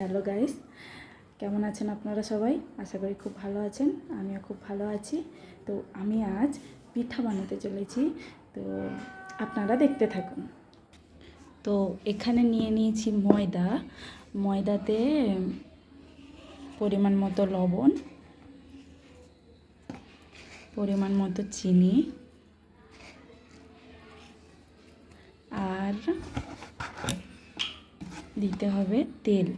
Hello guys, কেমন আছেন আপনারা সবাই? আশা করি খুব ভালো আছেন। আমিও খুব ভালো আছি। তো আমি আজ পিঠা বানাতে চলেছি, তো আপনারা দেখতে থাকুন। তো এখানে নিয়ে নিয়েছি ময়দাতে পরিমাণ মতো লবণ, পরিমাণ মতো চিনি আর দিতে হবে তেল।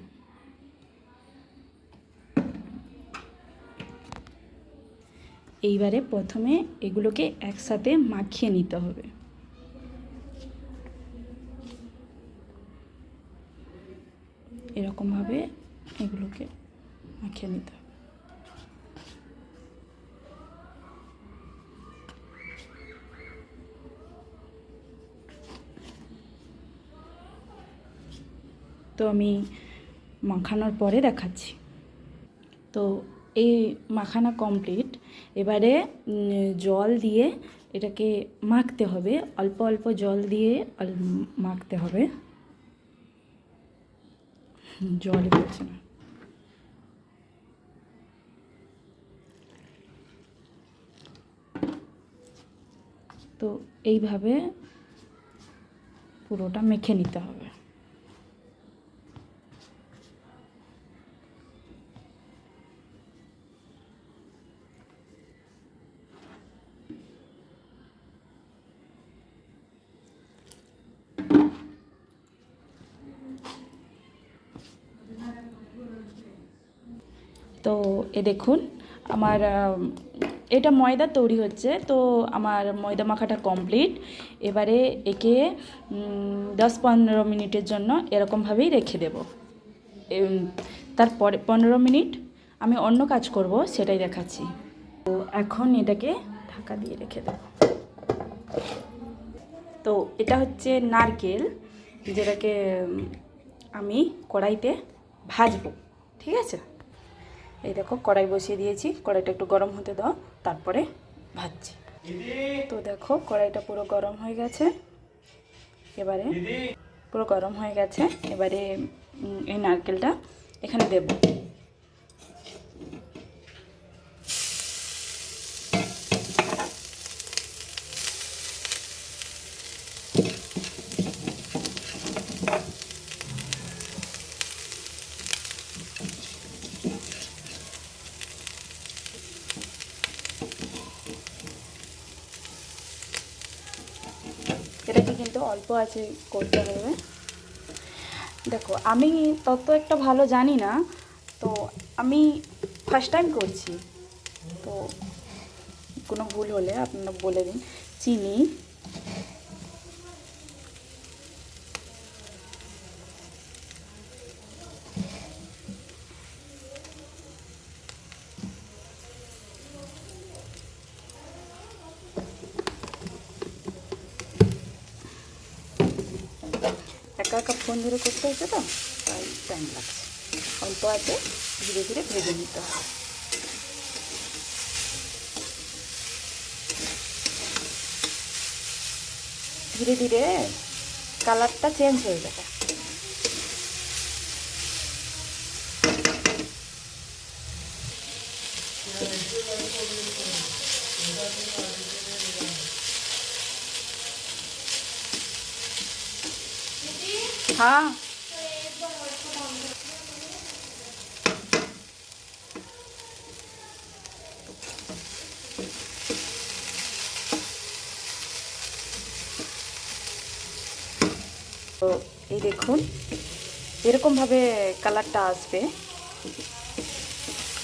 এইবারে প্রথমে এগুলোকে একসাথে মাখিয়ে নিতে হবে। এরকমভাবে এগুলোকে মাখিয়ে নিতে হবে। তো আমি মাখানোর পরে দেখাচ্ছি। তো এই মাখানা কমপ্লিট। এবারে জল দিয়ে এটাকে মাখতে হবে, অল্প অল্প জল দিয়ে মাখতে হবে। জলই পড়ছে না। তো এইভাবে পুরোটা মেখে নিতে হবে। তো দেখুন আমার এটা ময়দা তৈরি হচ্ছে। তো আমার ময়দা মাখাটা কমপ্লিট। এবারে একে 10-15 মিনিটের জন্য এরকমভাবেই রেখে দেব। তারপরে 15 মিনিট আমি অন্য কাজ করব, সেটাই দেখাচ্ছি। তো এখন এটাকে ঢাকা দিয়ে রেখে দেব। তো এটা হচ্ছে নারকেল, যেটাকে আমি কড়াইতে ভাজবো। ঠিক আছে, এই দেখো কড়াই বসিয়ে দিয়েছি। কড়াইটা একটু গরম হতে দাও, তারপরে ভাজছি। তো দেখো কড়াইটা পুরো গরম হয়ে গেছে। এবারে পুরো গরম হয়ে গেছে। এবারে এই নারকেলটা এখানে দেব। এটাকে কিন্তু অল্প আছে করতে হবে। দেখো আমি তত একটা ভালো জানি না, তো আমি ফার্স্ট টাইম করছি। তো কোনো ভুল হলে আপনারা বলে দিন। চিনি, একা একা ফোন ধরে করতে হচ্ছে, তো তাই টাইম লাগছে। অল্প আছে, ধীরে ধীরে ভেজে নিতে হবে। ধীরে ধীরে কালারটা চেঞ্জ হয়ে যাবে। হ্যাঁ, তো এই দেখুন এরকমভাবে কালারটা আসবে।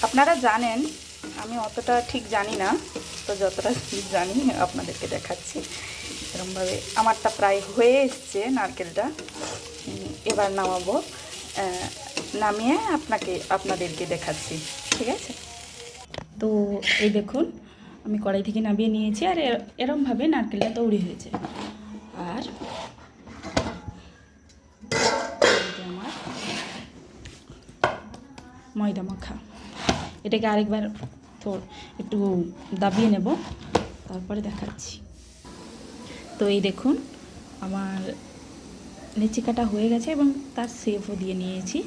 আপনারা জানেন, আমি অতটা ঠিক জানি না, তো যতটা জানি আপনাদেরকে দেখাচ্ছি। এরকমভাবে আমারটা প্রায় হয়ে এসছে নারকেলটা। এবার নামাবো, নামিয়ে আপনাদেরকে দেখাচ্ছি। ঠিক আছে, তো এই দেখুন আমি কড়াই থেকে নামিয়ে নিয়েছি। আর এরমভাবে নারকেলটা তৈরি হয়েছে। আর আমার ময়দা মাখা, এটাকে আরেকবার একটু দাবিয়ে নেব, তারপরে দেখাচ্ছি। তো এই দেখুন আমার লিচি কাটা হয়ে গেছে এবং তার শেপও দিয়ে নিয়েছি।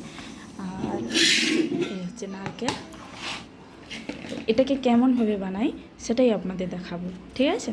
আর হচ্ছে নারকেল। এটাকে কেমনভাবে বানাই সেটাই আপনাদের দেখাবো, ঠিক আছে?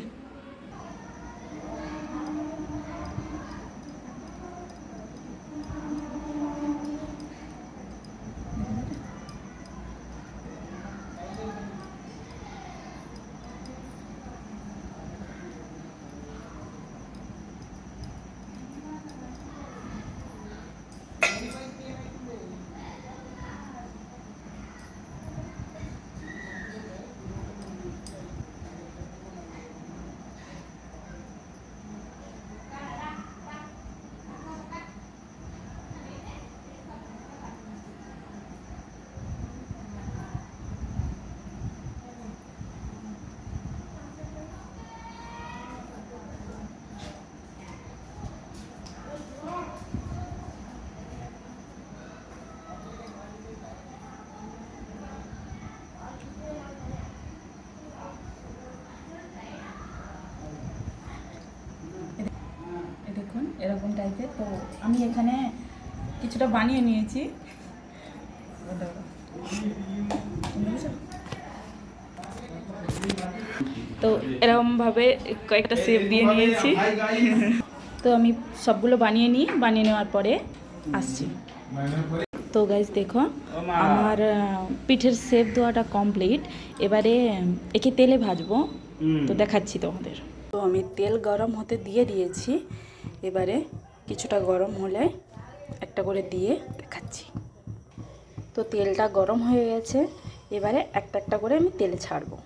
দেখুন এরকম টাইপের। তো আমি এখানে কিছুটা বানিয়ে নিয়েছি। তো এরকমভাবে কয়েকটা শেপ দিয়ে নিয়েছি। তো আমি সবগুলো বানিয়ে নেওয়ার পরে আসছি। তো গাইস দেখো আমার পিঠের শেপ দেওয়াটা কমপ্লিট। এবারে একে তেলে ভাজবো, তো দেখাচ্ছি তোমাদের। তো আমি তেল গরম হতে দিয়ে দিয়েছি। এবারে কিছুটা গরম হলে একটা করে দিয়ে দেখাচ্ছি। তো তেলটা গরম হয়ে গেছে, এবারে একটা একটা করে আমি তেলে ছাড়বো।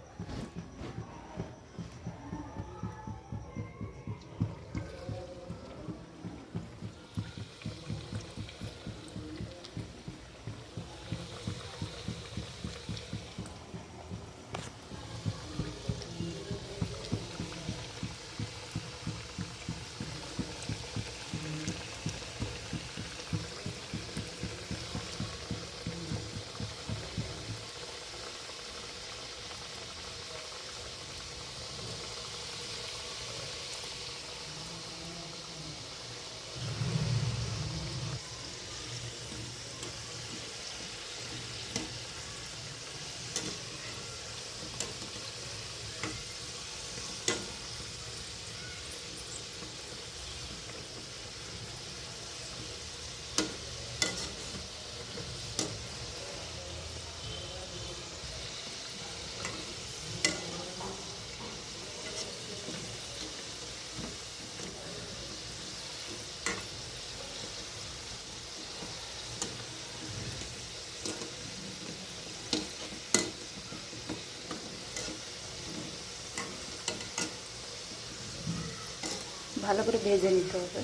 ভালো করে ভেজে নিতে হবে।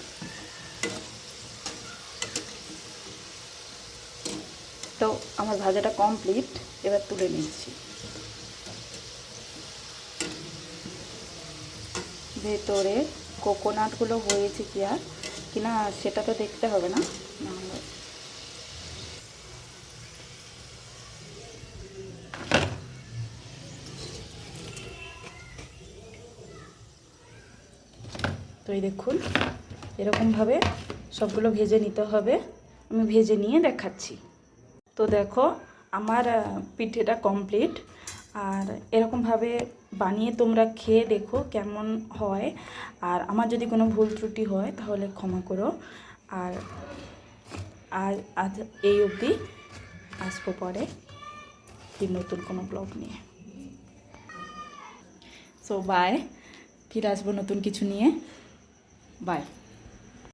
তো আমার ভাজাটা কমপ্লিট, এবার তুলে নিচ্ছি। ভেতরে কোকোনাটগুলো হয়েছে কি আর কিনা সেটা তো দেখতে হবে না, নাহলে তো এই দেখুন এরকমভাবে সবগুলো ভেজে নিতে হবে। আমি ভেজে নিয়ে দেখাচ্ছি। তো দেখো আমার পিঠেটা কমপ্লিট। আর এরকমভাবে বানিয়ে তোমরা খেয়ে দেখো কেমন হয়। আর আমার যদি কোনো ভুল ত্রুটি হয় তাহলে ক্ষমা করো। আর আজ এই অবধি, আসবো পরে কি নতুন কোনো ব্লগ নিয়ে। সো বাই, ফিরে আসবো নতুন কিছু নিয়ে। বাই।